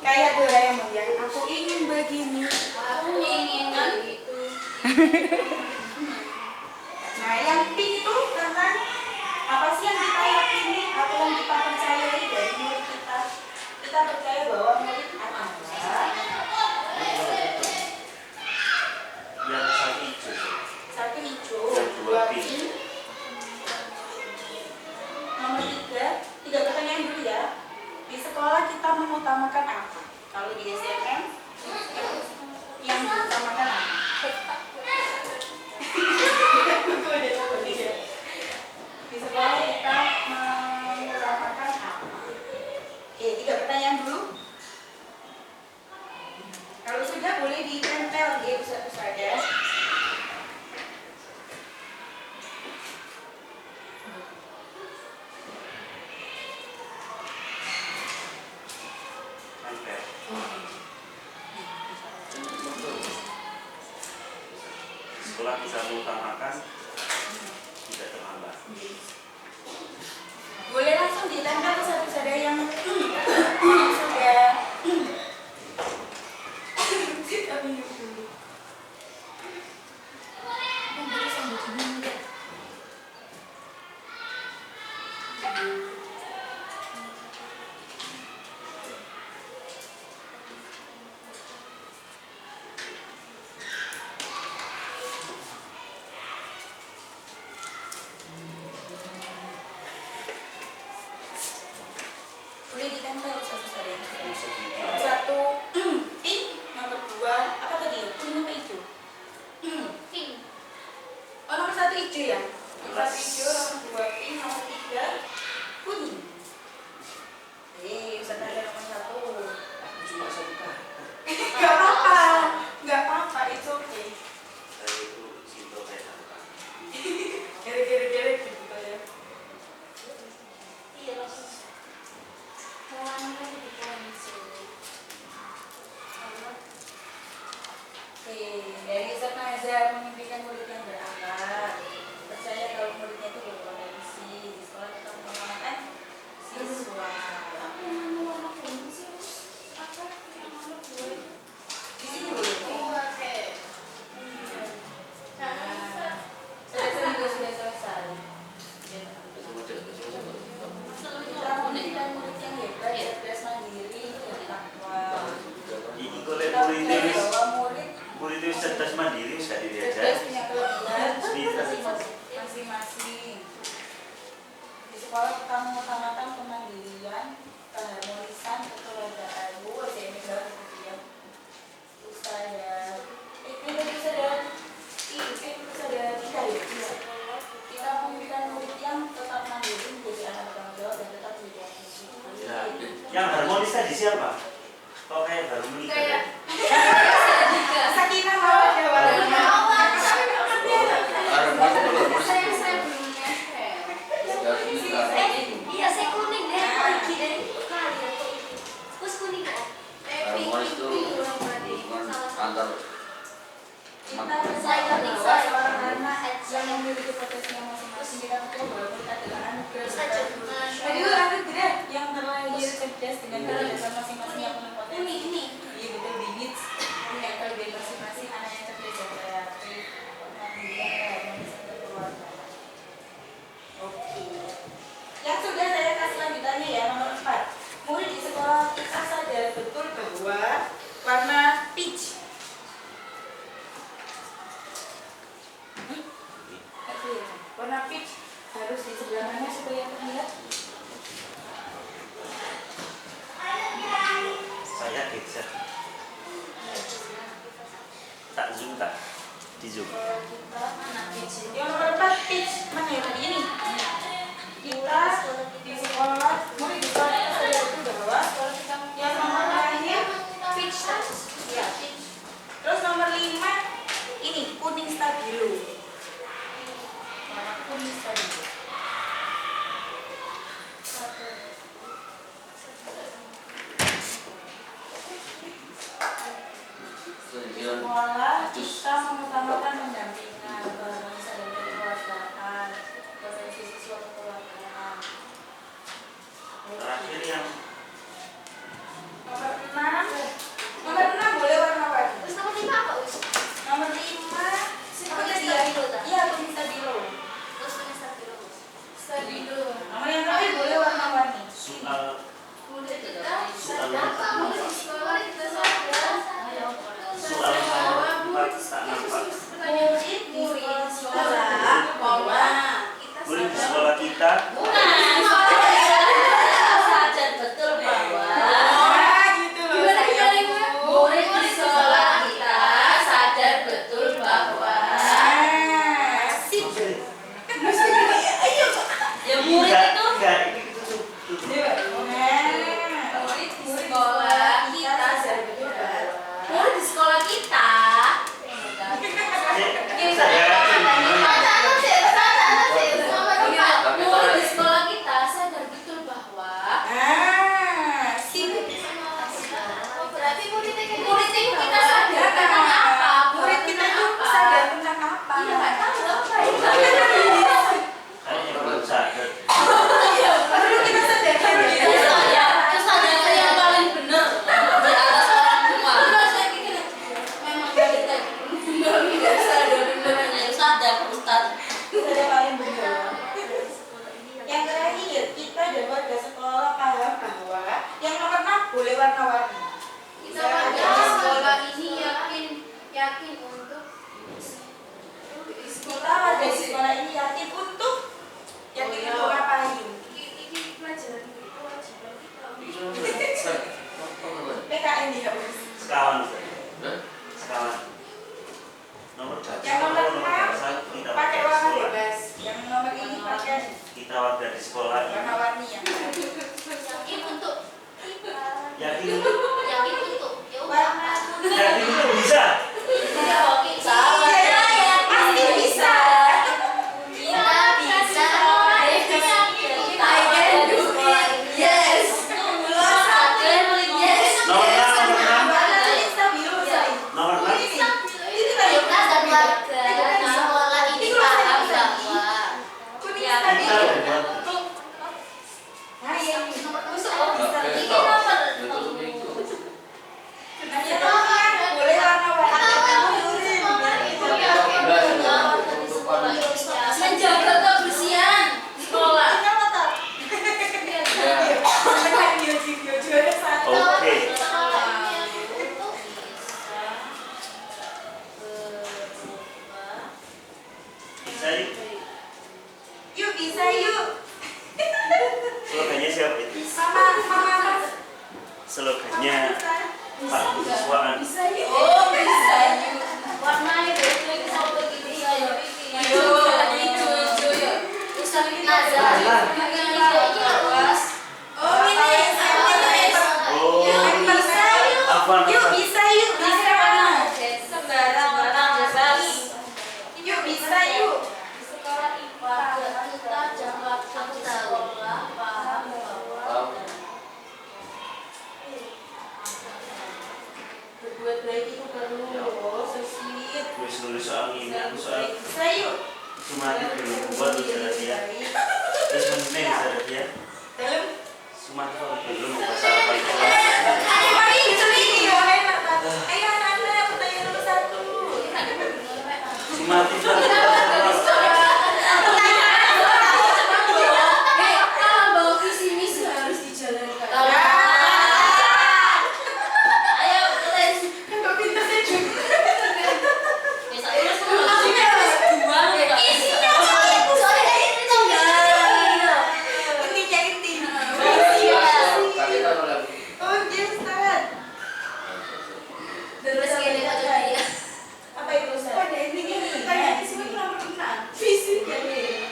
Kayak Doraemon ya. Aku ingin begini. Aku ingin begitu. Nah, yang pink itu tentang apa sih yang kita yakini atau yang kita percayai dari murid kita? Kita percaya bahwa murid adalah yang satu hijau, satu hijau, yang dua dua pink. pink. Nomor tiga pertanyaan dulu ya. Di sekolah kita mengutamakan apa? Kalau di SMM yang diutamakan apa? Di sekolah kita mengutamakan apa? Oke, 3 pertanyaan dulu. Kalau sudah boleh ditempel di satu saja. Sekolah bisa mengutamakan tidak terlambat. Boleh langsung ditempel ke satu saja yang sudah. Kita minum dulu. Boleh ditempel satu saja. Satu pink, nomor 2 apa tadi? Kuning apa hijau? Pink. Oh, nomor 1 hijau ya. Nomor 1 hijau, nomor 2 pink, nomor 3 kuning. Ustaz ada nomor 1. Aku cuma satu kata. Gak apa-apa, gak apa-apa, itu oke. Saya itu simpel kayak satu kata. Gere-gere gitu ya. Iya langsung. Kawan kan di konsol. Oke, dari Ustaz Nazar memimpikan murid yang berakal. Percaya kalau muridnya itu berpotensi. Di sekolah kita menggunakan siswa. Di sini boleh. Sudah selesai. Kita memimpikan murid yang hebat, cerdas, mandiri, dan takwa. Ini oleh Kita murid percaya itu, bahwa murid cerdas mandiri sudah cerdas diajar. punya kelebihan masing-masing. Di sekolah kita mengutamakan kemandirian, keharmonisan, kekeluargaan. Ini baru kemudian usaha kita ya. Kita memimpikan murid yang tetap mandiri, menjadi anak bertanggung jawab dan tetap berkontribusi. Ya. Yang harmonis tadi siapa? Kok kayak baru menikah? Kayak Sakinah mawaddah warahmah. saya belum nempel. Iya saya kuning deh. Pergi dari kali atau terus kuning kok. Harmonis itu antar Kita percaya bahwa seorang anak yang memiliki potensi masing-masing. Kita percaya bahwa kita adalah anak yang terlahir cerdas dengan kecerdasan masing-masing yang punya potensi. Iya betul, bibit punya kelebihan masing-masing. Anak yang cerdas dan kreatif, mandiri, harmonis, kekeluargaan. Oke. Yang sudah saya kasih lanjutannya ya, nomor 4. Murid di sekolah kita sadar betul bahwa warna peach. Warna peach harus di sebelah mana supaya terlihat? Saya geser. Tak zoom tak? Di zoom. Yang nomor 4 peach mana ya tadi ini? Kita di sekolah, murid di sekolah kita sadar betul bahwa yang nomor lainnya peach ya. Terus nomor 5 ini kuning stabilo. Warna kuning stabilo. Sekolah kita mengutamakan pendampingan, keharmonisan dan kekeluargaan, potensi siswa kekeluargaan. Terakhir yang Nomor 6 sekolah kita murid di sekolah kita murid di sekolah kita sadar betul bahwa berarti murid itu kita sadar tentang apa? Murid kita tuh sadar tentang apa? Iya nggak tahu apa ya. Kayaknya belum sadar. Baru kita sadar. Kesadaran yang paling benar di atas orang tua. Memang kita tidak sadar benar sadar Ustaz. Sadar paling benar. Yang terakhir, kita dan warga sekolah paham bahwa yang nomor 6 boleh warna-warni. Kita warga sekolah ini yakin untuk Kita warga sekolah ini yakin untuk ngapain? ini pelajaran kewajiban kita. PKN dia. Sekawan. Sekawan. Nomor Yang nomor 6 satu kita pakai warga warna sekolah. bebas. Yang nomor ini pakai Kita warga di sekolah ini warna-warni yang Yakin untuk yakin ya warna yakin itu bisa. pasti bisa. Kita bisa yes Nomor 6, nomor 6. Warna ini stabilo ya. Nomor 6. Itu kayak kita dan warga sekolah ini paham bahwa kuning ya, Kita stabilo. dan warga. Nah, yang nomor tusuk ini nomor Yang nomor boleh warna-warni. menjaga kebersihan sekolah. Oke. Bisa yuk. Yuk bisa yuk. Slogannya siapa itu? Mama. Slogannya Pak Siswaan. Bisa yuk. Oh bisa yuk. Warnanya beda lagi sama begini bisa yuk. Hijau ya. Ustaz Nazar. Oh ini Oh, bisa yuk. apa Yuk nama? bisa yuk. Bisa mana? Sembarang bebas. Yuk bisa yuk. Sekolah IPA kita jangan sekolah paham bahwa Berbuat baik itu perlu loh, sesit. Nulis soal ini, aku soal Bisa yuk. cuma itu belum buat saudara dia. Terus menit saudara dia. Dalam. Cuma itu belum bahasa apa itu. Ayo mari itu ini ya enak kan. Ayo anak-anak pertanyaan nomor 1. Cuma itu. kalau bawa visi misi harus dijalankan. Ayo tulis. Kok pintar sih? Bisa tulis dua. Isinya soalnya ini tinggal. Intinya inti. Oh, yes, Ustaz. Terus gini aja ya. Apa itu, Ustaz? Pada intinya pertanyaan di sini nomor 6. Fisik ya,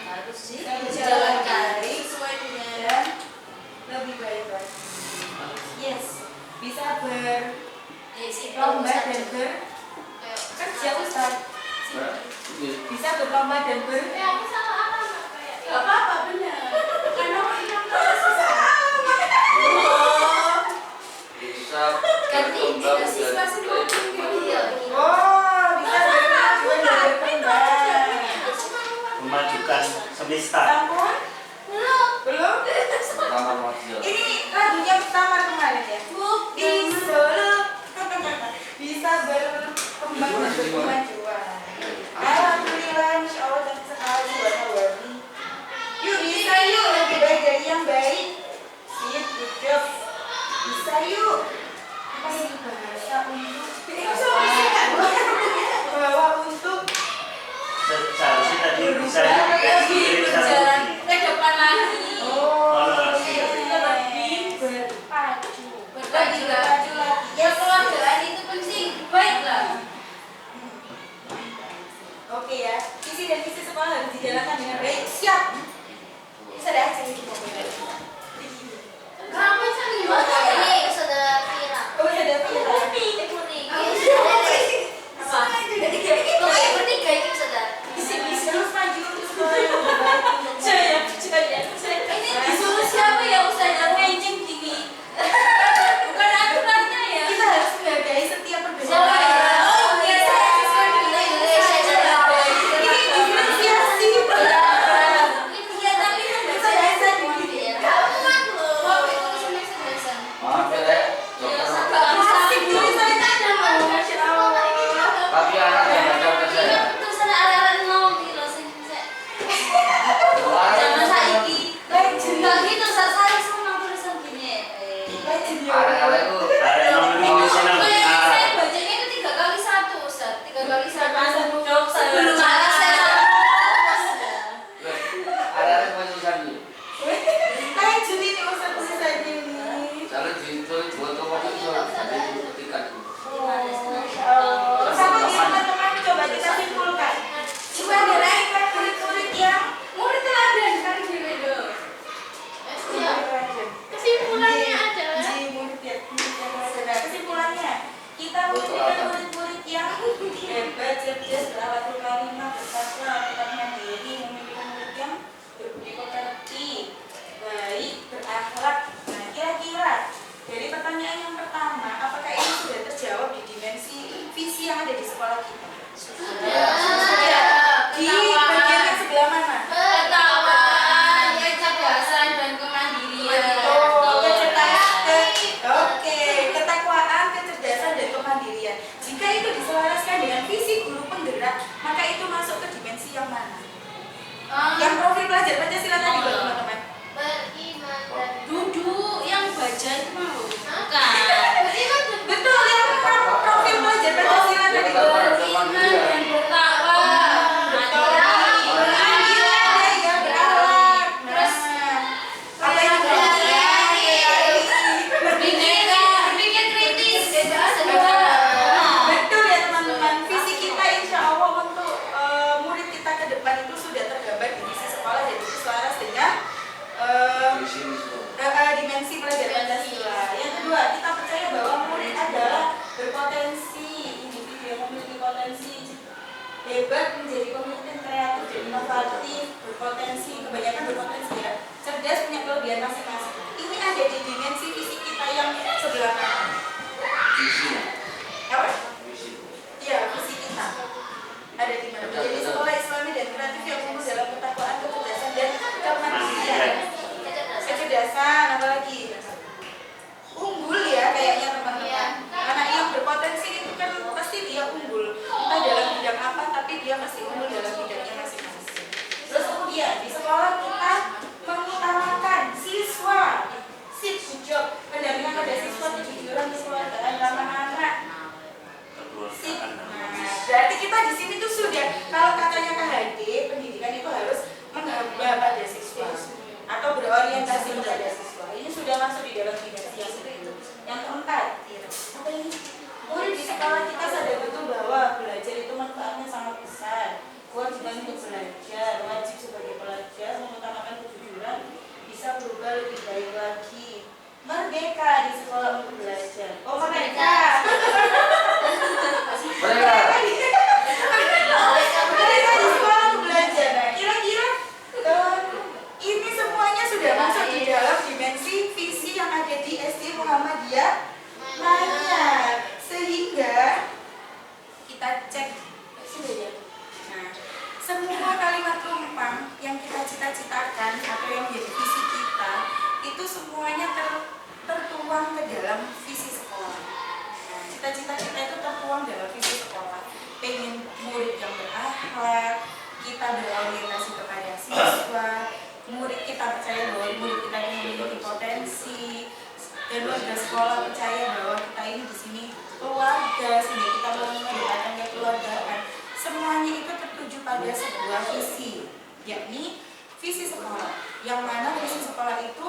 Harus sih dijalankan dijalankan. sesuai dengan lebih baik lagi. Yes, bisa berlomba dan kerja, Ustaz. Bisa berlomba dan Aku salah apa kayak? Gak apa-apa benar. Karena ganti tidak sih masih Oh, bisa berkemajuan dan berkembang. Memajukan semesta. Ampun, belum? Ini lagunya pertama kemarin ya. Di Solo bisa berkembang dan berkemajuan. Alhamdulillah, insya Allah dan sekali warna-warni. Yuk bisa yuk, lebih baik dari yang baik. Sip, good job. Bisa yuk. Apa ini bahasa untuk? Bahwa untuk Seharusnya tadi bisa kirim satu ini. ke depan lagi. Berbagi lagi. Ya keluargaan itu penting. Baiklah. Oke ya, visi dan misi sekolah harus dijalankan dengan baik. Siap. Bisa deh, saya ini pokoknya. Kamu cari Arek-arek itu Ada yang ngomongin senang. Saya bacanya itu 3x1 Ustaz. 3x1 Dok, sebelum ada saya arek-arek penjualan ini. Lanjut ini Ustaz tulisannya ini. Cara ditulis buat toko itu ada di petikan. Sama nih teman-teman, coba kita simpulkan. Coba diraihkan murid-murid yang murid teladan kan gini dong. Kesimpulannya adalah kesimpulannya kita memiliki murid-murid yang hebat, cerdas, berawatul karimah, bertakwa, tetap mandiri, memiliki murid yang berbudi pekerti, baik, berakhlak. Nah, kira-kira dari pertanyaan yang pertama, apakah ini sudah terjawab di dimensi visi yang ada di sekolah kita? sudah Di bagian yang sebelah mana? ketahuan, kecerdasan dan kemandirian. Oke, ketakwaan, kecerdasan dan kemandirian. Jika itu diselaraskan dengan visi guru penggerak, maka itu masuk ke dimensi yang mana? Yang profil pelajar Pancasila tadi loh teman-teman. Beriman dan duduk yang baca itu mau. Bukan. Betul, yang profil pelajar Pancasila tadi loh. Beriman dan bertakwa. Betul. Berandil ya, berakhlak. Terus Apa itu? berpikir kritis. Betul ya teman-teman. Visi kita insya Allah untuk murid kita ke depan itu sudah tergambar di visi sekolah dan itu selaras dengan Di sini semua. dimensi pelajaran Pancasila. Yang kedua, kita percaya bahwa murid adalah berpotensi individu yang memiliki potensi hebat menjadi pemimpin kreatif dan inovatif, berpotensi, kebanyakan berpotensi ya, cerdas, punya kelebihan masing-masing. Ini ada di dimensi visi kita yang sebelah kanan. Visinya. Apa? Visi. Iya, visi kita ada di mana? Menjadi sekolah Islami dan kreatif yang unggul dalam ketakwaan, kecerdasan dan kemandirian. Kecerdasan, apalagi unggul ya kayaknya teman-teman. Anak yang berpotensi itu kan pasti dia unggul. Entah dalam bidang apa, tapi dia pasti unggul dalam bidangnya masing-masing. Terus kemudian di sekolah kita mengutamakan siswa, good job, pendampingan pada siswa, kejujuran, kekeluargaan, ramah anak. Sip. Nah, berarti kita di sini tuh sudah, kalau katanya KHD, pendidikan itu harus menghamba pada siswa atau berorientasi kepada siswa. Ini sudah masuk di dalam dimensi yang itu. Yang keempat, apa ini? Murid di sekolah kita sadar betul bahwa belajar itu manfaatnya sangat besar. Kewajiban untuk belajar, wajib sebagai pelajar mengutamakan kejujuran, bisa berubah lebih baik lagi. Merdeka di sekolah untuk belajar. Oh, merdeka. Mereka di sekolah untuk belajar. Nah, kira-kira ini semuanya sudah masuk di dalam dimensi visi yang ada di SD Muhammadiyah Manyar. Sehingga kita cek sudah ya. Nah, semua kalimat tumpang yang kita cita-citakan atau yang menjadi visi kita itu semuanya tertuang ke dalam visi sekolah. Nah, cita-cita kita itu tertuang dalam visi sekolah. Pengen murid yang berakhlak, kita berorientasi kepada siswa, murid kita percaya bahwa murid kita memiliki potensi, dan warga sekolah percaya bahwa kita ini di sini keluarga, sehingga kita mau mendekatkan kekeluargaan. Semuanya itu tertuju pada sebuah visi, yakni visi sekolah. Yang mana visi sekolah itu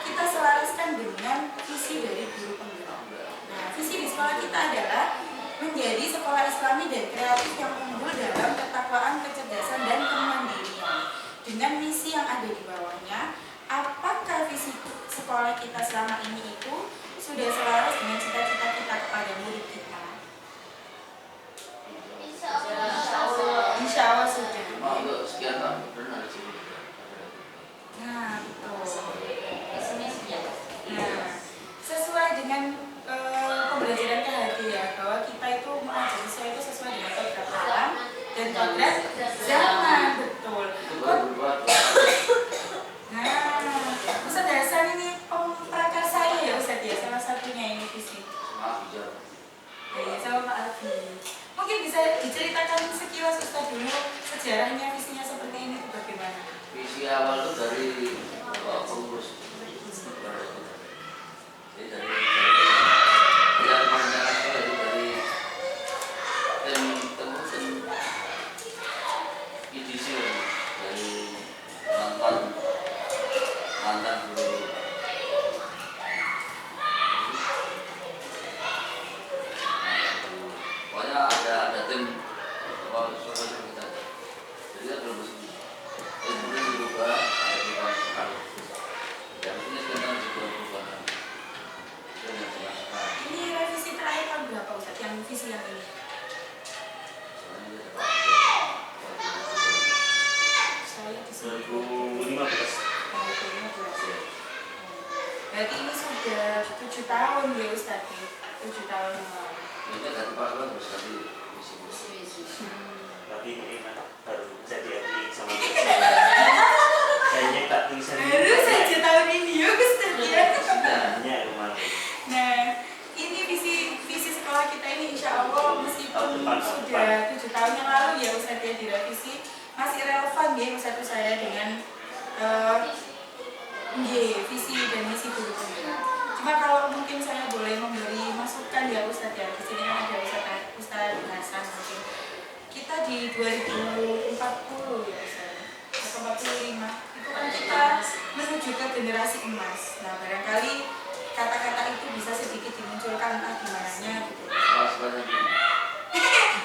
kita selaraskan dengan visi dari guru penggerak. Nah, visi di sekolah kita adalah menjadi sekolah Islami dan kreatif yang unggul dalam ketakwaan, kecerdasan, dan kemandirian. Dengan misi yang ada di bawahnya, apakah visi sekolah kita selama ini itu sudah selaras dengan cita-cita kita kepada murid kita? Insya Allah sudah. Mau untuk sekian tahun benar sih. Nah, betul. Nah, sesuai dengan pembelajaran KHD ya, bahwa kita itu mengajar siswa itu sesuai dengan kodrat alam dan kodrat zaman, betul. Nah, Ustaz Hasan ini prakarsa ya Ustaz ya, salah satunya ini visi. Ya, sama Pak Alfi. Mungkin bisa diceritakan sekilas Ustaz dulu sejarahnya visinya seperti ini itu bagaimana? Visi awal itu dari pengurus. Jadi ini sudah 7 tahun ya Ustadz, 7 tahun yang lalu. Ini kan Pak terus tadi Tapi ini kan baru jadi apply sama saya nyetak tulisan Baru saja tahun ini ya Ustadz ya. hanya kemarin. Nah, ini visi sekolah kita ini insya Allah meskipun sudah 7 tahun yang lalu ya Ustadz ya direvisi, masih relevan ya Ustadz saya dengan visi dan misi guru pembina. Cuma kalau mungkin saya boleh memberi masukan ya Ustadz ya, di sini kan ada Ustadz Hasan mungkin. Kita di 2040 ya Ustadz, atau 45 itu kan kita menuju ke generasi emas. Nah barangkali kata-kata itu bisa sedikit dimunculkan entah gimananya gitu.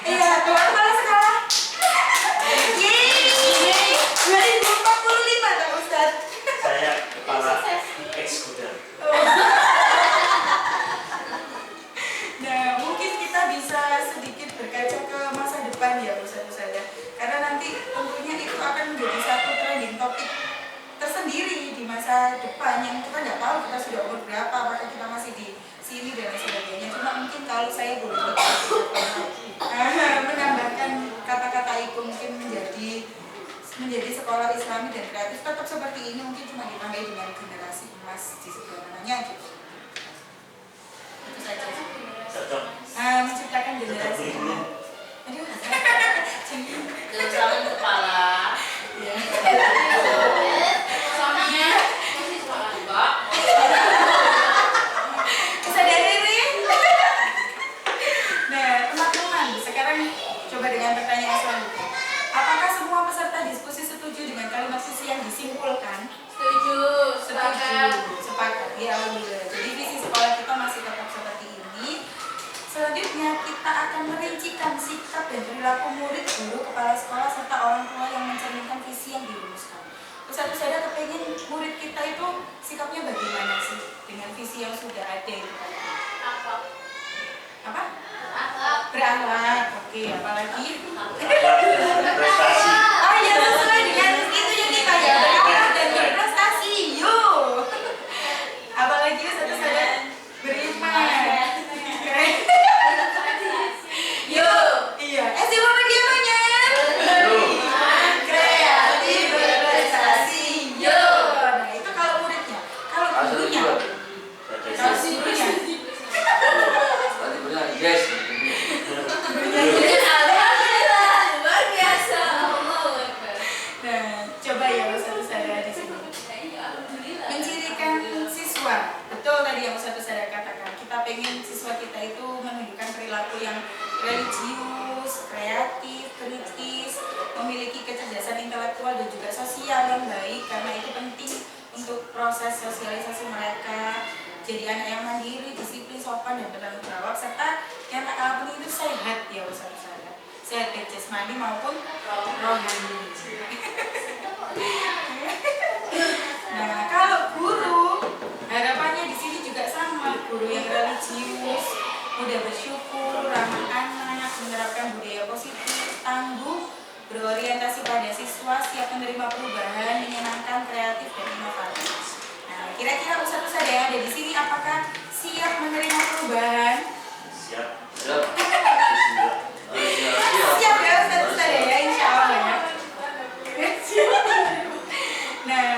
Iya, Tuhan kepala sekolah. Yeay, 2045 tak Ustadz. Saya kepala ex-gudang. Nah, mungkin kita bisa sedikit berkaca ke masa depan ya Ustadz saya. Karena nanti tentunya itu akan menjadi satu trending topik tersendiri di masa depan yang kita nggak tahu kita sudah umur berapa, apakah kita masih di sini dan lain sebagainya. Cuma mungkin kalau saya boleh menambahkan kata-kata itu mungkin menjadi sekolah Islami dan kreatif tetap seperti ini, mungkin cuma ditambahi dengan generasi emas di sebelah mananya gitu. Itu saja. Cocok. Menciptakan generasi emas. Aduh, Jangan kepala. ya. Suaminya masih sekolah juga. Sadar diri. Nah, teman-teman, sekarang coba dengan pertanyaan selanjutnya. Apakah semua peserta diskusi setuju dengan kalimat visi yang disimpulkan? Setuju. Sepakat. Ya, alhamdulillah. Jadi visi sekolah kita masih tetap seperti ini. Selanjutnya kita akan merincikan sikap dan perilaku murid, guru, kepala sekolah serta orang tua yang mencerminkan visi yang dirumuskan. Ustadz saya kepengen murid kita itu sikapnya bagaimana sih dengan visi yang sudah ada itu tadi? Apa? Berakhlak. Oke, apalagi? Prestasi. Oh iya, sesuai dengan itu yang kita ya, berakhlak dan berprestasi. Yuk. Apalagi Ustadz saya beriman. Yuk. Iya. Siapa bagaimana? Beriman, kreatif, berprestasi. Yuk. Nah, itu kalau muridnya. Kalau gurunya. Kalau gurunya. Tadi benar yes. Luar biasa. Nah, coba ya Ustadz saya di sini. Mencirikan siswa. Betul tadi yang Ustadz saya katakan. Kita pengen siswa kita itu menunjukkan perilaku yang religius, kreatif, kritis, memiliki kecerdasan intelektual dan juga sosial yang baik, karena itu penting untuk proses sosialisasi mereka. Jadi anak yang mandiri, disiplin, sopan dan bertanggung jawab, serta yang tak kalah penting itu sehat ya Ustadz saya. Sehat baik jasmani maupun rohani. Nah, kalau guru harapannya di sini juga sama, guru yang religius, mudah bersyukur, ramah anak, menerapkan budaya positif, tangguh, berorientasi pada siswa, siap menerima perubahan, menyenangkan, kreatif dan inovatif. Nah, kira-kira Ustadz yang ada di sini apakah siap menerima perubahan? Siap. Siap. Siap ya Ustadz ya, insya Allah ya. Nah,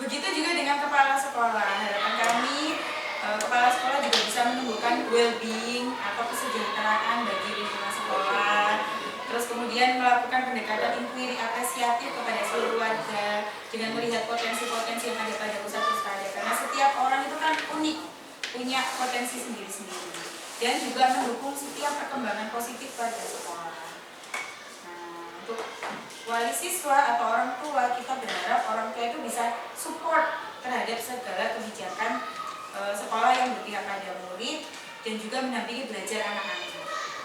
begitu juga dengan kepala sekolah. Harapan kami kepala sekolah juga bisa menumbuhkan well-being atau kesejahteraan bagi lingkungan sekolah. Terus kemudian melakukan pendekatan inquiry apresiatif kepada seluruh warga dengan melihat potensi-potensi yang ada pada pusat pusat. Karena setiap orang itu kan unik, punya potensi sendiri-sendiri. Dan juga mendukung setiap perkembangan positif pada sekolah. Nah, untuk wali siswa atau orang tua, kita berharap orang tua itu bisa support terhadap segala kebijakan sekolah yang berpihak pada murid dan juga mendampingi belajar anak-anak.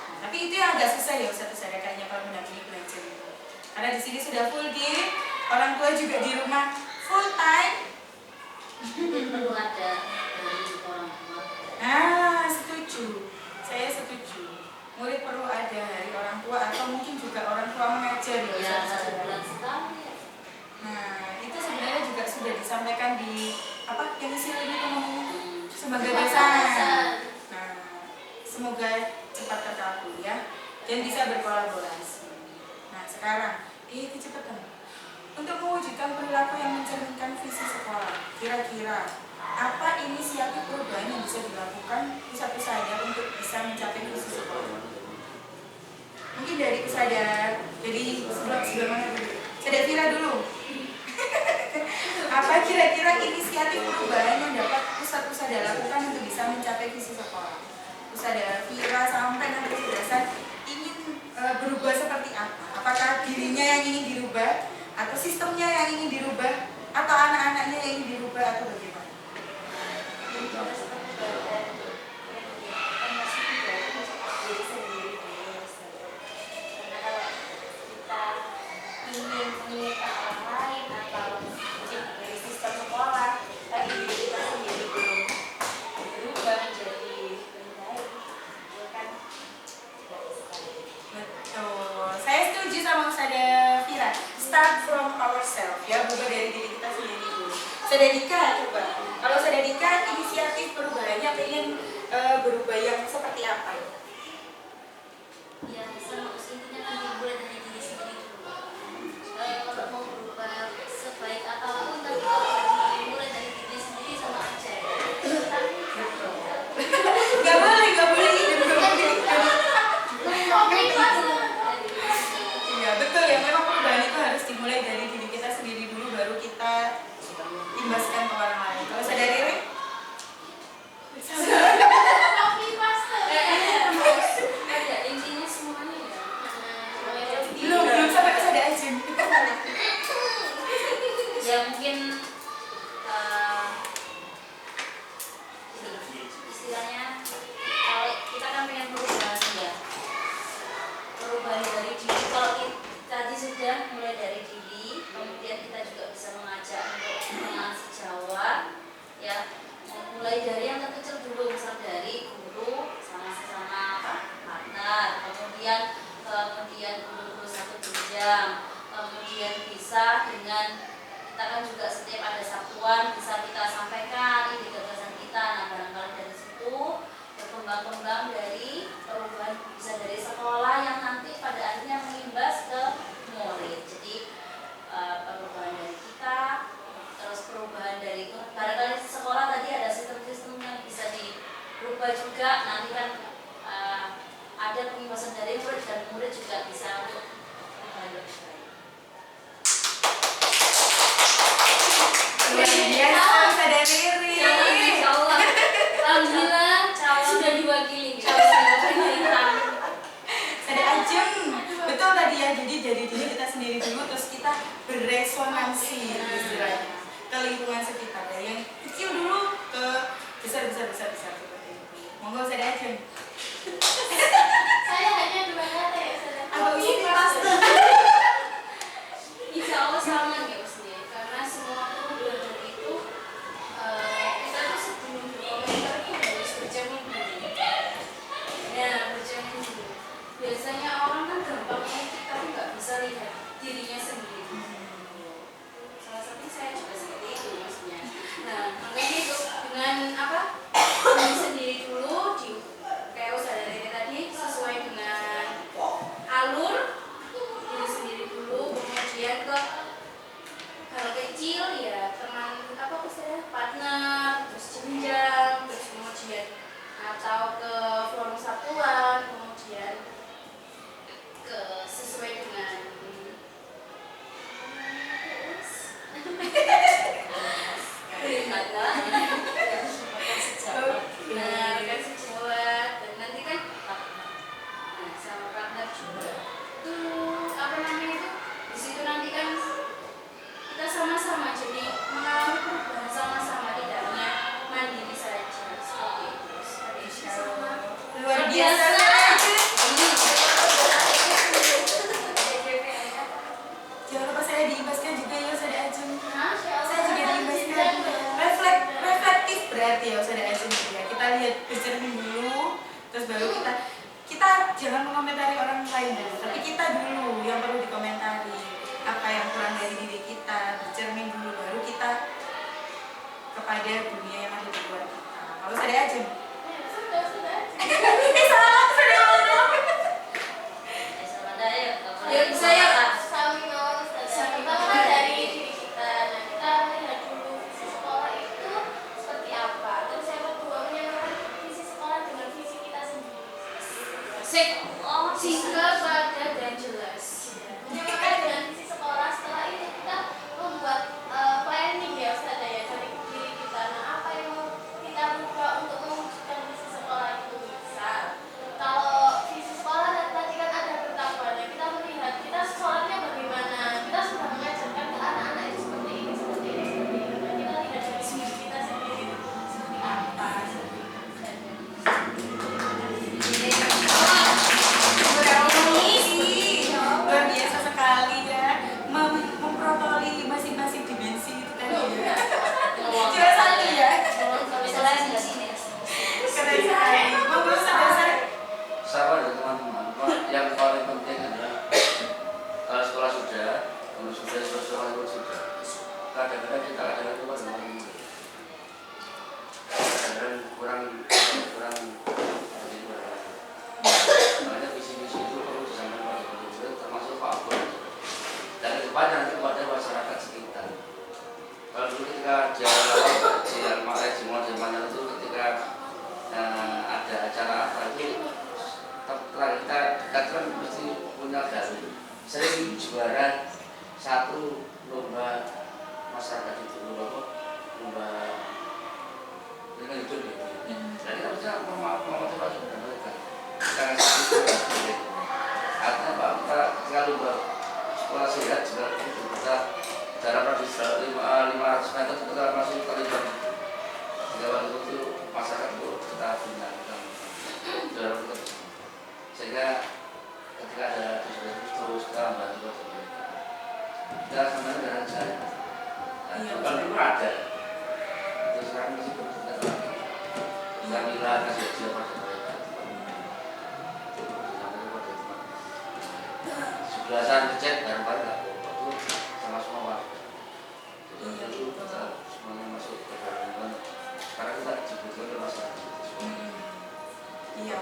Nah, tapi itu yang agak susah ya Ustadz saya kayaknya kalau mendampingi belajar itu. Karena di sini sudah full day, orang tua juga di rumah full time. Perlu ada dari orang tua. Nah, setuju. Saya setuju. Murid perlu ada dari orang tua atau mungkin juga orang tua mengajar ya Ya, Ustadz. 1 bulan sekali. Nah, itu sebenarnya juga sudah disampaikan di apa yang isi ini namanya? sebagai besan. Nah, semoga cepat terkabul ya dan bisa berkolaborasi. Nah sekarang kecepatan untuk mewujudkan perilaku yang mencerminkan visi sekolah. Kira-kira apa inisiatif perubahan yang bisa dilakukan pusat saja untuk bisa mencapai visi sekolah? Mungkin dari Pusada, dari sebelah mana dulu? Saya Vira dulu. Apa kira-kira inisiatif perubahan yang dapat pusat-pusada lakukan untuk bisa mencapai visi sekolah? Pusada Vira sampai nanti Sudasan ingin berubah seperti apa? Apakah dirinya yang ingin dirubah, atau sistemnya yang ingin dirubah, atau anak-anaknya yang ingin dirubah, atau bagaimana? Saya setuju sama Ustazah Vira. Start from ourselves ya, bukan dari diri kita sendiri dulu. Ustazah Dika coba. Kalau Ustazah Dika inisiatif perubahannya pengen berubah yang seperti apa? Ya, sama intinya kan dimulai dari diri sendiri dulu. Kalau mau berubah sebaik apapun, tapi kalau dimulai dari diri sendiri sama aja. Gak boleh hidup Iya betul ya, memang perubahan itu harus dimulai dari diri kita sendiri dulu, baru kita imbaskan ke orang lain. Kalau Ustazah Riri? Ada intinya semuanya ya. Belum sampai ke Ustazah Ajeng. Ya mungkin istilahnya kalau kita kan pengen perubahan ya, perubahan dari diri. Kalau kita tadi sudah mulai dari diri, kemudian kita juga bisa mengajak untuk mengenal sejawat ya, mulai dari yang terkecil dulu, misal dari guru sama sesama partner, kemudian guru satu jenjang, kemudian bisa dengan kita kan juga setiap ada satuan bisa kita sampaikan ide gagasan kita. Nah barangkali dari situ berkembang dari perubahan, bisa dari sekolah yang nanti pada akhirnya mengimbas ke murid. Jadi perubahan dari kita, terus perubahan dari barangkali sekolah tadi ada sistem-sistem yang bisa dirubah juga. Nanti kan ada pengimbasan dari murid dan murid juga bisa untuk lebih baik. Luar biasa Ustazah Riri. Insya Allah. Alhamdulillah sudah diwakili. Ustazah Ajeng. Betul tadi ya, jadi dari diri kita sendiri dulu, terus kita beresonansi istilahnya ke lingkungan sekitar, dari yang kecil dulu ke besar seperti itu. Monggo Ustazah Ajeng. Saya hanya 2 kata ya, Ustazah. Apa ini pasti? Insya Allah sama ya Ustazah, karena semua perubahan itu kita tuh sebelum berkomentar itu harus bercermin dulu. Ya, bercermin dulu. Biasanya orang kan gampang kritik tapi nggak bisa lihat dirinya sendiri. Salah satunya saya juga seperti itu maksudnya. Nah, makanya itu dengan apa? Diri sendiri dulu, kayak Ustazah Riri tadi, sesuai dengan alur diri sendiri dulu, kemudian ke hal kecil ya, teman apa Ustazah, partner, terus jenjang, terus kemudian atau ke forum satuan, kemudian ke sesuai dengan nah kan sejawat, dan nanti kan sama partner juga apa namanya itu, di situ nanti kan kita sama-sama jadi mengalami perubahan sama-sama, tidak hanya mandiri saja seperti itu. Luar biasa. Jangan lupa saya diimbaskan juga ya Ustazah Ajeng. Saya juga diimbaskan. Reflektif berarti ya Ustazah Ajeng ya. Kita lihat bercermin dulu, terus baru kita jangan mengomentari orang lain dulu, tapi kita dulu yang perlu dikomentari. Apa yang kurang dari diri kita, bercermin dulu, baru kita kepada dunia yang ada di luar kita. Kalau Sade aja. Sudah. Salah Sade ngomong. Sama Anda ya. Ya, saya Saling ngomong pertama dari diri kita. Nah, kita melihat dulu visi sekolah itu seperti apa. Terus yang kedua menyamakan visi sekolah dengan visi kita sendiri. Singkat, padat, dan jelas. Menyamakan dengan visi sekolah. Setelah itu kita membuat planning ya Ustaz ya dari diri kita. Nah, apa yang mau kita buka untuk mewujudkan visi sekolah itu misal. Kalau visi sekolah tadi kan ada bertambahnya. Kita melihat kita sekolahnya bagaimana. Kita sudah mengajarkan ke anak-anak itu seperti ini, seperti ini, seperti ini. Nah, kita lihat dari diri kita sendiri seperti apa. Luar biasa sekali ya, memprotoli masing-masing dimensi itu tadi ya. Juara satu ya. Selain di sini. Keren sekali. Monggo sadar. Sama ya teman-teman. Yang paling penting adalah kalau sekolah sudah, kalau sudah sekolah itu sudah. Kadang-kadang kita ada itu kadang-kadang kurang makanya visi-visi itu perlu disampaikan pada guru termasuk Pak Guru dan kedepannya nanti kepada masyarakat sekitar. Kalau dulu ketika zaman itu ketika ada acara apa itu kita kan mesti punya garis sering juara satu lomba masyarakat itu lomba dengan hidup ya. Jadi kita bisa memotivasi mereka. Jangan seperti itu. Artinya Pak, kita lomba sekolah sehat juga kita jarak radius 500 meter kita masuk terlibat. Jika waktu itu masyarakat itu kita bina jarak itu. Sehingga ketika ada terus kita membantu mereka. Kita sebenarnya dengan saya. Kalau dulu ada. Itu sekarang masih belum kita lagi. Kita bilang kasih dia pada mereka. Sebelasan ngecek dan paling nggak itu sama semua warga. Jadi itu kita semuanya masuk ke dalam karena kita dibutuhkan ke masyarakat. Iya,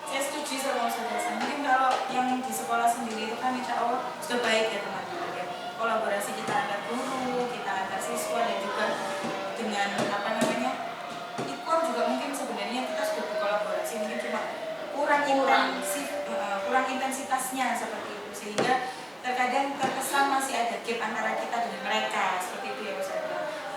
saya setuju sama Ustaz Hasan. Mungkin kalau yang di sekolah sendiri itu kan insya Allah sudah baik ya teman-teman ya. Kolaborasi kita antar guru, kita antar siswa dan juga dengan IKON juga mungkin sebenarnya kita sudah berkolaborasi, mungkin cuma kurang intensitasnya seperti itu, sehingga terkadang terkesan masih ada gap antara kita dengan mereka seperti itu ya Ustaz.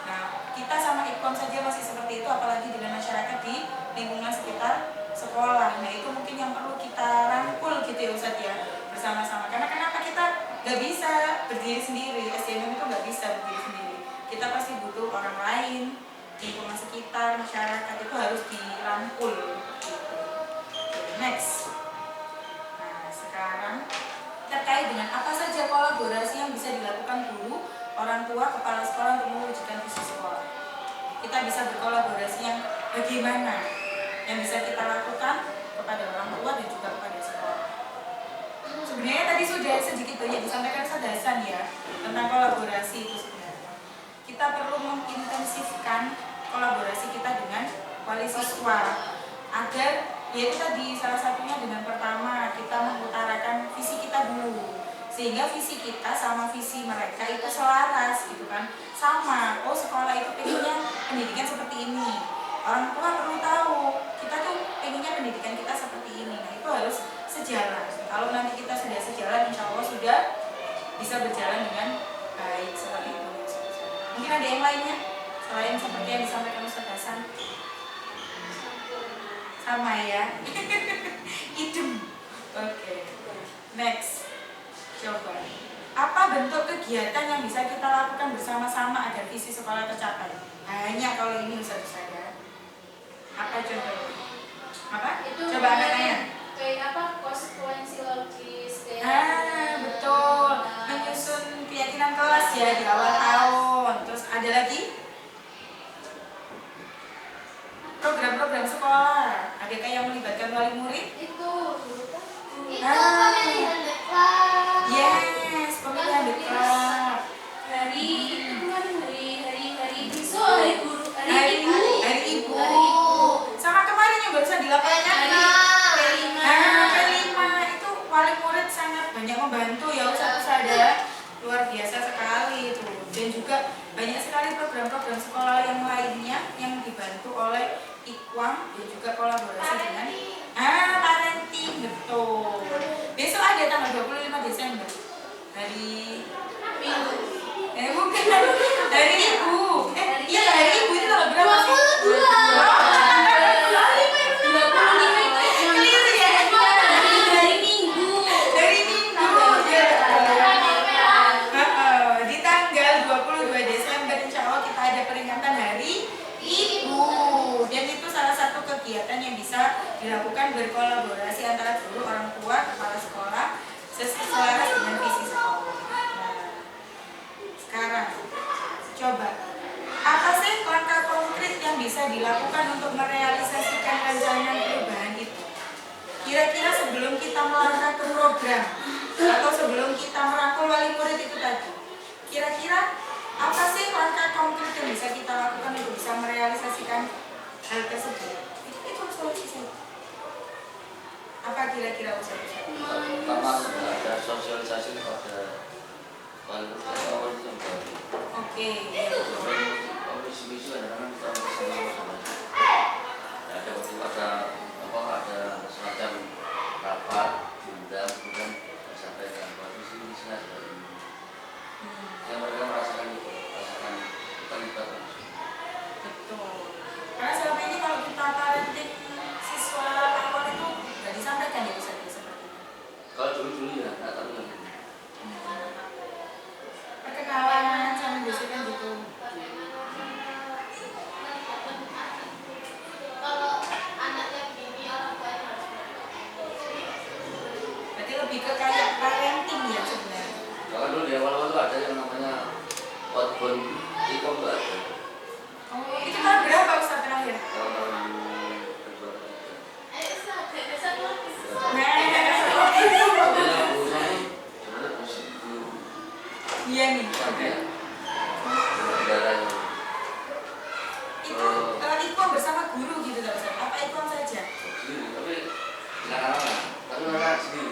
Nah, kita sama IKON saja masih seperti itu, apalagi dengan masyarakat di lingkungan sekitar sekolah. Nah, itu mungkin yang perlu kita rangkul gitu ya Ustaz ya, bersama-sama. Karena kenapa kita nggak bisa berdiri sendiri, SDM itu nggak bisa berdiri sendiri. Kita pasti butuh orang lain, lingkungan sekitar, masyarakat itu harus dirangkul. Next. Nah, sekarang terkait dengan apa saja kolaborasi yang bisa dilakukan guru, orang tua, kepala sekolah untuk mewujudkan visi sekolah. Kita bisa berkolaborasi yang bagaimana yang bisa kita lakukan kepada orang tua dan juga kepada sekolah. Sebenarnya tadi sudah sedikit banyak disampaikan Ustaz Hasan ya tentang kolaborasi itu sebenarnya. Kita perlu mengintensifkan kolaborasi kita dengan wali siswa agar yaitu tadi salah satunya dengan pertama kita mengutarakan visi kita dulu, sehingga visi kita sama visi mereka itu selaras gitu kan, sama. Oh, sekolah itu pengennya pendidikan seperti ini, orang tua perlu tahu kita tuh pengennya pendidikan kita seperti ini. Nah, itu harus sejalan. Kalau nanti kita sudah sejalan, insya Allah sudah bisa berjalan dengan baik seperti itu. Mungkin ada yang lainnya selain seperti yang disampaikan Ustaz Hasan? Sama ya. Idem. Oke. Next. Coba. Apa bentuk kegiatan yang bisa kita lakukan bersama-sama agar visi sekolah tercapai? Banyak kalau ini Ustaz ya. Apa contohnya? Apa? Itu Coba Anda tanya. Kayak apa? Konsekuensi logis. Betul. Menyusun keyakinan kelas ya di awal tahun. Terus ada lagi? Program-program sekolah. Adakah yang melibatkan wali murid? Itu Ah. pemilihan dekat. Yes, pemilihan dekat. Hari itu kan hari besok hari guru, hari ibu. Hari ibu. program-program sekolah yang lainnya yang dibantu oleh Ikwam dan juga kolaborasi dengan parenting, betul. Besok ada tanggal 25 Desember hari Minggu. Bukan hari Ibu. Iya hari Ibu itu tanggal berapa sih? 22 peringatan Hari Ibu, dan itu salah satu kegiatan yang bisa dilakukan berkolaborasi antara guru, orang tua, kepala sekolah selaras dengan visi sekolah. Nah, sekarang coba apa sih langkah konkret yang bisa dilakukan untuk merealisasikan rencana perubahan itu? Kira-kira sebelum kita melangkah ke program atau sebelum kita merangkul wali murid itu tadi, kira-kira apa sih langkah konkret yang bisa kita lakukan untuk bisa merealisasikan hal tersebut? Itu solusi saya. Apa kira-kira usaha-usaha? Pertama ada sosialisasi kepada wali murid yang baru. Oke. Komisi kadang-kadang kita bersama-sama. Ada semacam rapat diundang kemudian disampaikan komisi ada ini. Yang mereka merasakan terlibat langsung. Betul. Karena selama ini kalau kita parenting siswa awal itu nggak disampaikan ya seperti itu. Kalau dulu ya, nggak tahu yang ini. Perkenalan sama biasanya kan gitu. Berarti lebih ke kayak parenting ya sebenarnya. Kalau dulu di awal-awal tuh ada yang namanya outbound e-com tuh ada. Oh, itu tahun berapa Ustaz terakhir? Tahun 2023. Iya nih. Itu ikon bersama guru gitu loh Ustaz. Apa ikon saja? Tapi anak-anak sendiri.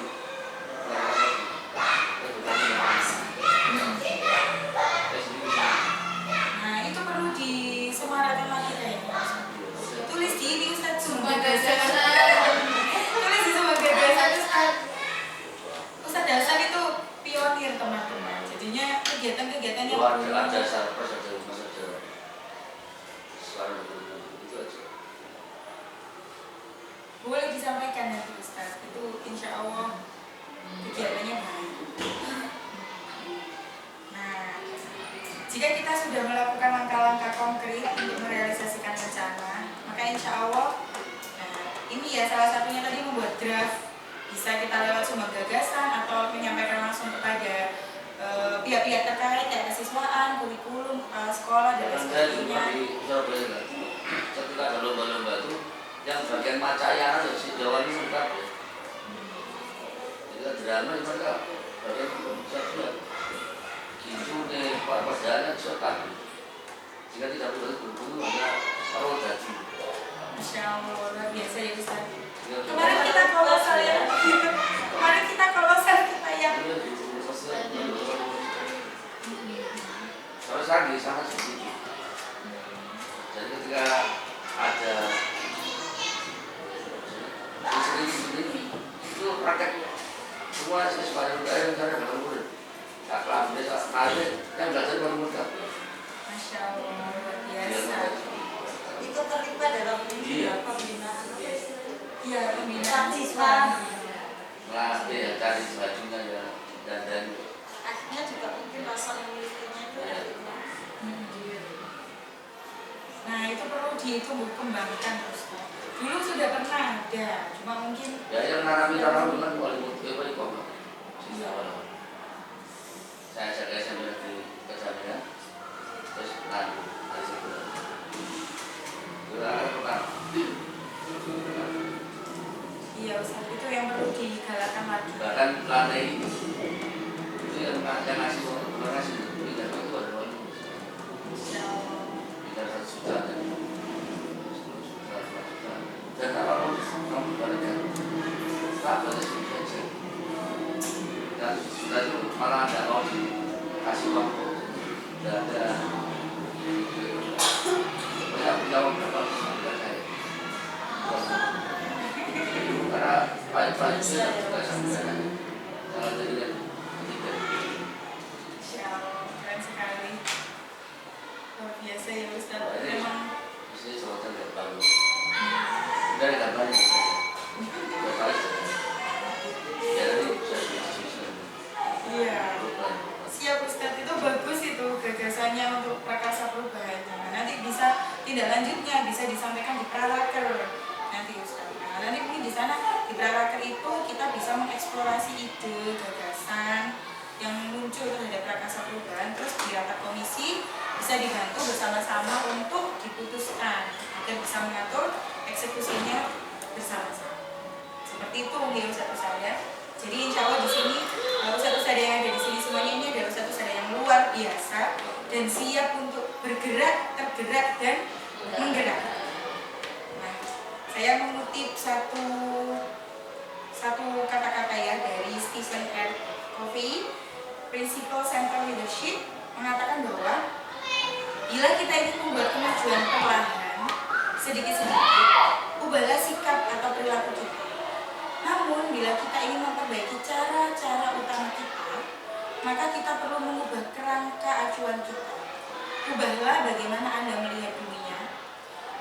Nah, itu perlu disemarakan lagi kayaknya. Tulis di ini Ustaz sumber dasar. Tulis di sumber dasar Ustaz dasar itu pionir teman-teman. Jadinya kegiatan-kegiatan yang ada sarpres ada suara itu aja. boleh disampaikan nanti Ustaz. Itu insya Allah kegiatannya baik. Nah, jika kita sudah melakukan langkah-langkah konkret untuk merealisasikan rencana, maka insya Allah, nah, ini ya salah satunya tadi membuat draft. Bisa kita lewat sumber gagasan atau menyampaikan langsung kepada pihak-pihak terkait kayak kesiswaan, kurikulum, kepala sekolah dan lain sebagainya. Ketika ada lomba-lomba itu yang bagian macaya ada si Jawa ini lengkap ya. Jadi drama itu mereka bagian bisa gitu deh perjalanannya cepat. Jika tidak boleh berburu hanya paruh daging. Masya Allah, luar biasa ya Ustaz. Ya, Kemarin kita kolosal ya. Kemarin kita kolosal kita yang kalau saya sangat setuju. Jadi ketika ada sendiri itu praktek semua siswa yang saya dalam murid tak kelas desa nanti yang belajar baru murid. Masya Allah, luar biasa. Itu terlibat dalam pembinaan. Iya, pembinaan siswa. Melatih ya, cari bajunya ya dan Akhirnya juga mungkin rasa memilikinya itu ya. Nah, itu perlu ditumbuh kembangkan Ustaz. Dulu sudah pernah ada, cuma mungkin Ya yang narami kan wali murid kok. Sini awal. Saya jaga sambil di kejadian terus lanjut dari situ. Pertama. iya Ustaz, itu yang perlu digalakkan lagi. Bahkan lantai itu yang ngasih tidak itu ada wali murid. Masya Allah. Kita 1 juta dan 10 juta, 2 juta dan apapun kamu balikan tak boleh saja dan sudah itu malah ada mau dikasih uang tidak ada Pak itu juga sampai salah jadi kan ketiga. Insya Allah, keren sekali. Luar biasa ya Ustaz. Memang Maksudnya semacam nggak bagus. Udah ada gambarnya. Nggak salah sih. Ya nanti bisa diskusi. iya. Siap Ustaz, itu bagus itu gagasannya untuk prakarsa perubahannya. Nanti bisa tindak lanjutnya bisa disampaikan di praraker nanti Ustaz. Nah, nanti mungkin di sana di praraker itu kita bisa mengeksplorasi ide, gagasan yang muncul terhadap prakarsa perubahan, terus di rapat komisi bisa dibantu bersama-sama untuk diputuskan agar bisa mengatur eksekusinya bersama-sama. Seperti itu mungkin Ustaz ya. Jadi insya Allah di sini Ustaz yang ada di sini semuanya ini adalah Ustaz yang luar biasa dan siap untuk bergerak, tergerak dan menggerak. Nah, saya mengutip satu kata-kata ya dari Stephen R. Covey, Principle Central Leadership, mengatakan bahwa bila kita ingin membuat kemajuan perlahan, sedikit-sedikit, ubahlah sikap atau perilaku kita. Namun, bila kita ingin memperbaiki cara-cara utama kita, maka kita perlu mengubah kerangka acuan kita. Ubahlah bagaimana Anda melihat dunia,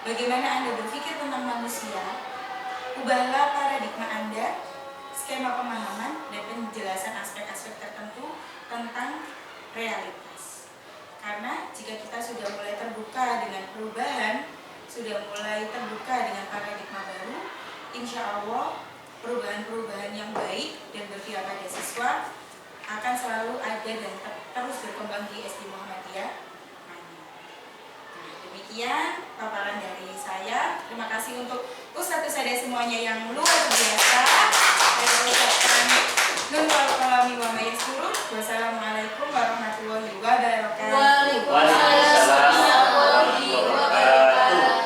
bagaimana Anda berpikir tentang manusia, ubahlah paradigma Anda, skema pemahaman, dan penjelasan aspek-aspek tertentu tentang realitas. Karena jika kita sudah mulai terbuka dengan perubahan, sudah mulai terbuka dengan paradigma baru, insya Allah perubahan-perubahan yang baik dan berpihak pada siswa akan selalu ada dan terus berkembang di SD Muhammadiyah. Demikian paparan dari saya. Terima kasih untuk Ustadz-ustadzah semuanya yang luar biasa. Saya ucapkan nun wal qalami wa ma yasturun. Wassalamualaikum warahmatullahi wabarakatuh. Waalaikumsalam warahmatullahi wabarakatuh.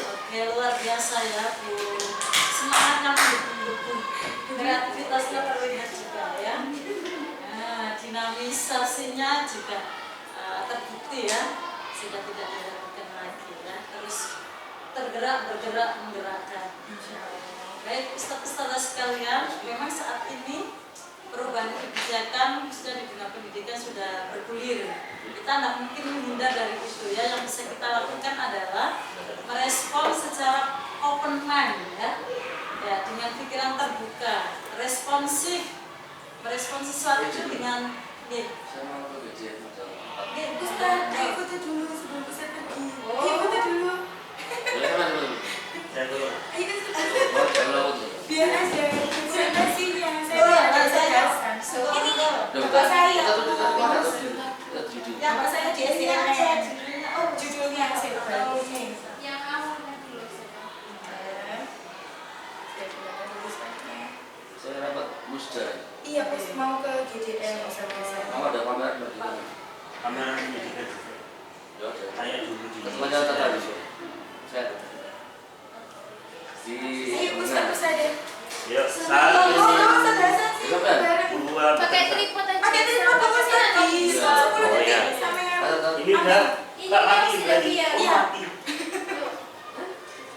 Oke, luar biasa ya Bu. Semangatnya mendukung, kreativitasnya terlihat juga ya. Nah, dinamisasinya juga terbukti ya, sudah tidak diragukan lagi ya. Terus tergerak, bergerak, menggerakkan. Baik Ustaz-ustazah sekalian, memang saat ini perubahan kebijakan khususnya di dunia pendidikan sudah bergulir. Kita tidak mungkin menghindar dari itu ya. Yang bisa kita lakukan adalah merespon secara open mind ya, dengan pikiran terbuka, responsif, merespon sesuatu itu dengan Saya mau ke gajian macam Ustaz, ikuti dulu sebelum Ustaz pergi. Ikuti dulu. Saya dulu. Ayo Ustaz. Kalau Biar aja presentasinya saya jelaskan. Ini bapak saya. Ya, bapak saya di SDMN. Judulnya saya ini. yang awal dulu. saya rapat musda. Iya, pas mau ke GDM Ustaz. Mau ada pameran berarti. Kamera pendidikan. Ya ada. Saya dulu di. Temannya tadi. Saya di Ayo Ustaz deh. Yuk, satu, dua, Pakai tripod aja. Pakai tripod Bapak Ustaz di 10 Oh, iya. detik sampai ini udah tak mati sudah tadi. dia. Oh, Iya. mati.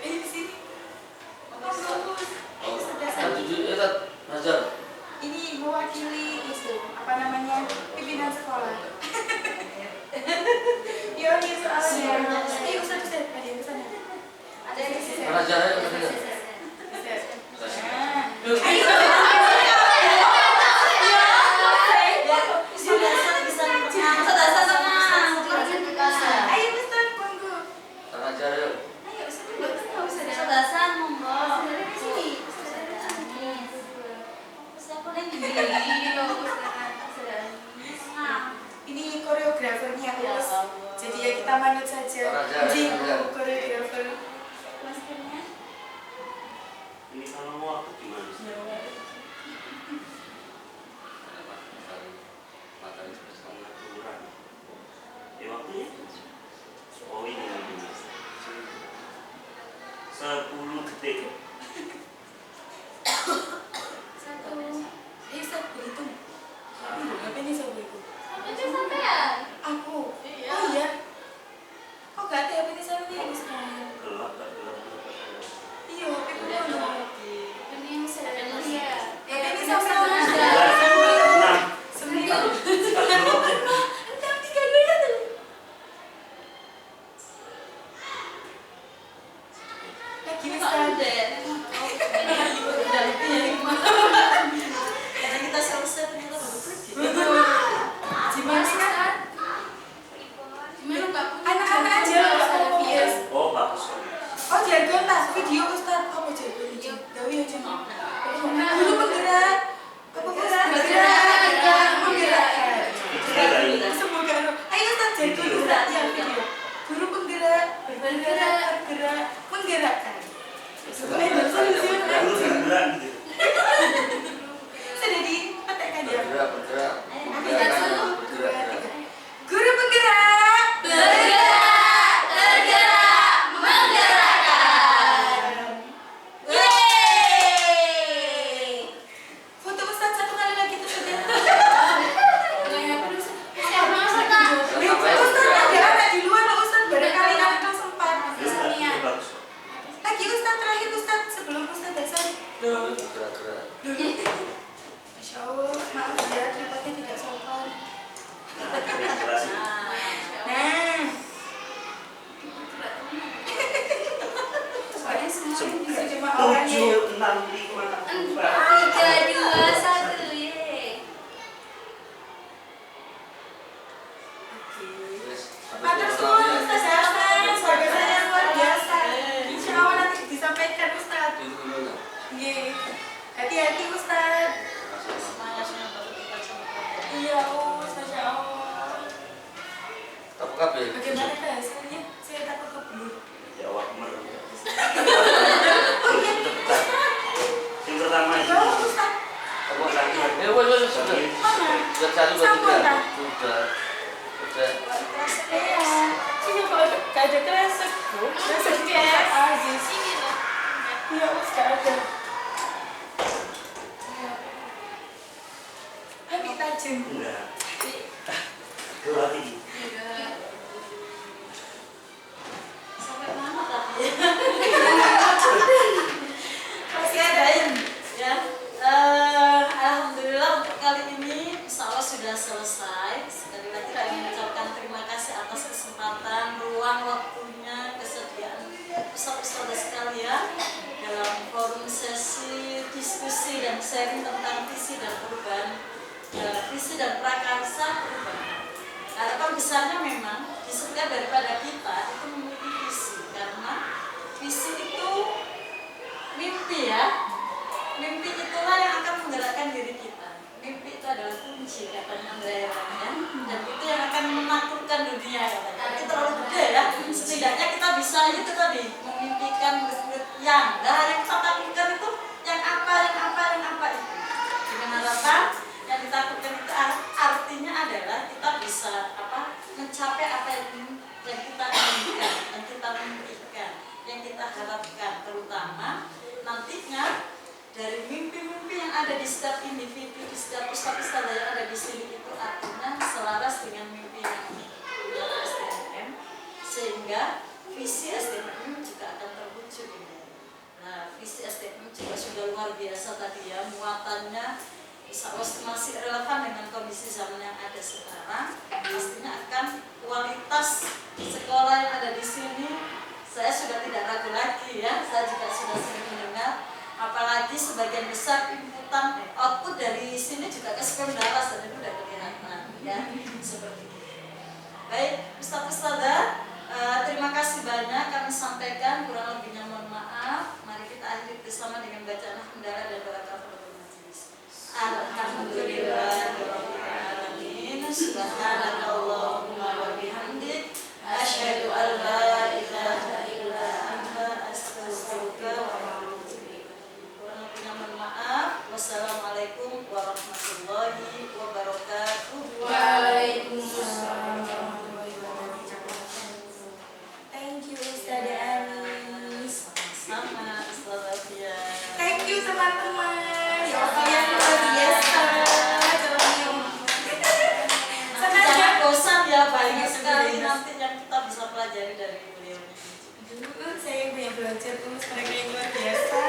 di sini. Bagus. Oh, Sudah satu juta itu Nazar. ini mewakili itu apa namanya pimpinan sekolah. Yo ini soalnya. Ayo Ustaz ada yang kesana. Ada di sini. Nazarnya ke sana. Ayo. Ayo Ustaz monggo. Nazar yuk. Ayo Ustaz. Sedasan monggo. Di sini. Siapa lagi? Ini koreografernya Us. Jadi ya kita manut saja. Jiwa koreografer. Maskernya. Ini kalau mau aku gimana? Pengaturan. Ya waktunya. Oh ini. 10 detik. Ayo Ustaz berhitung. Berapa ini saya berhitung? Aku. Oh iya. Kok gak ada HP ini saya ini Ustaz? Gelap tak gelap. Iya, HP ku ono. Ini yang sedang Guru penggerak. Menggerakkan. Semoga. Ayo Ustaz jadi dulu Ustaz yang video. Guru penggerak, bergerak, menggerakkan. Sudah dipetekkan ya. Bergerak. Guru penggerak, menggerakkan. Yeay. Foto Ustaz satu kali lagi tuh sudah. Ustaz ada anak di luar loh Ustaz, barangkali anak sempat. Lagi Ustaz terakhir Ustaz sebelum Ustaz dasar. Bergerak. Masya Allah, maaf ya, tempatnya tidak sopan. Nah, soalnya semua ini bisa cuma orangnya. 7, 6, 5, 4. 3, 2, 1, yeay. Matur suwun Ustaz Hasan, sebagai saya luar biasa. Insya Allah nanti disampaikan Ustaz. Nggih. Hati-hati Ustaz. Semangatnya baru kita coba. Iya, Masya Allah. Tapi kabeh. Bagaimana hasilnya? Saya takut kebelut. Jawab mer. Oh iya, Yang pertama itu jawab Ustaz. Apa lagi? Wes. Mana? Sudah 1, 2, 3. Sudah. Iya. Iya, kalau gak ada kresek, Bu. Kresek kayak Aziz. Sini loh. Iya, Ustaz, gak ada. Habis tajam. enggak. Dua tinggi. Sampai mana tadi? Masih adain. Ya, alhamdulillah untuk kali ini insya Allah sudah selesai. Sekali lagi kami mengucapkan terima kasih atas kesempatan, ruang waktunya, kesediaan ustaz-ustaz sekalian dalam forum sesi diskusi dan sharing tentang visi dan perubahan, visi dan prakarsa perubahan. Harapan besarnya memang di setiap daripada kita itu memiliki visi, karena visi itu mimpi ya. Mimpi itulah yang akan menggerakkan diri kita. Mimpi itu adalah kunci katanya Andrea ya. Dan itu yang akan menaklukkan dunia katanya. Itu terlalu gede ya. Setidaknya kita bisa itu tadi memimpikan murid-murid yang yang kita taklukkan itu yang apa itu. Dengan harapan yang ditakutkan itu artinya adalah kita bisa mencapai apa yang kita inginkan, yang kita mimpikan, yang kita harapkan, terutama nantinya dari mimpi-mimpi yang ada di setiap individu, di setiap ustaz-ustaz yang ada di sini itu artinya selaras dengan mimpi yang punya SDM, sehingga visi SDM juga akan terwujud ini. Nah, visi SDM juga sudah luar biasa tadi ya, muatannya insya Allah masih relevan dengan kondisi zaman yang ada sekarang. Pastinya akan kualitas sekolah yang ada di sini, saya sudah tidak ragu lagi ya, saya juga sudah sering mendengar. Apalagi sebagian besar inputan output dari sini juga ke Sekolah dan itu udah kelihatan ya seperti itu. Baik, Ustaz-Ustazah, terima kasih banyak kami sampaikan, kurang lebihnya mohon maaf. Mari kita akhiri bersama dengan bacaan hamdalah dan doa kafaratul majelis. Alhamdulillahirabbil alamin. Subhanakallahumma wa bihamdik asyhadu an la ilaha illa anta astaghfiruka wa atubu ilaik. Maaf. Wassalamualaikum warahmatullahi wabarakatuh. Waalaikumsalam. Thank you Ustaz Anis. Sama, selamat ya. Thank you teman-teman. Kalian luar biasa. Jangan bosan ya, banyak sekali nanti yang kita bisa pelajari dari beliau. Dulu saya yang belajar terus mereka yang luar biasa.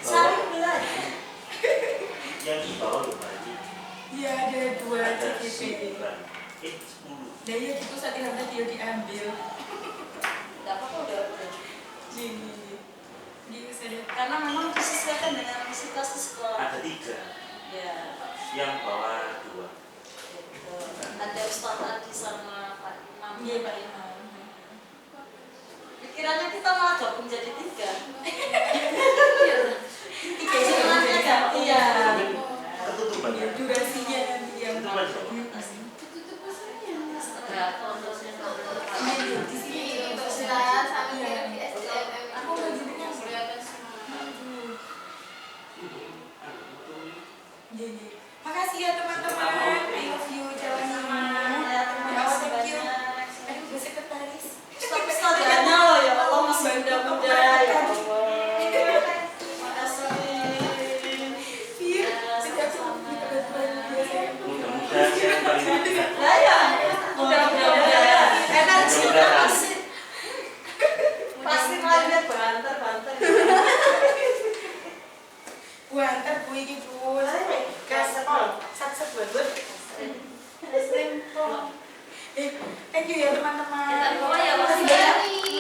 Saling belajar. Yang di bawah loh Pak. Iya, ada 2 Ada CTP. 10. Dan ya gitu saat ini dia diambil. Tidak apa-apa udah. Gini. Gitu saja. Karena memang disesuaikan dengan situasi sekolah. Ada 3. Ya. Yang bawah 2. Gitu. Ada Ustaz Adi sama Pak Imam. Iya Pak Imam. Pikirannya kita malah gabung jadi 3. kasih ya teman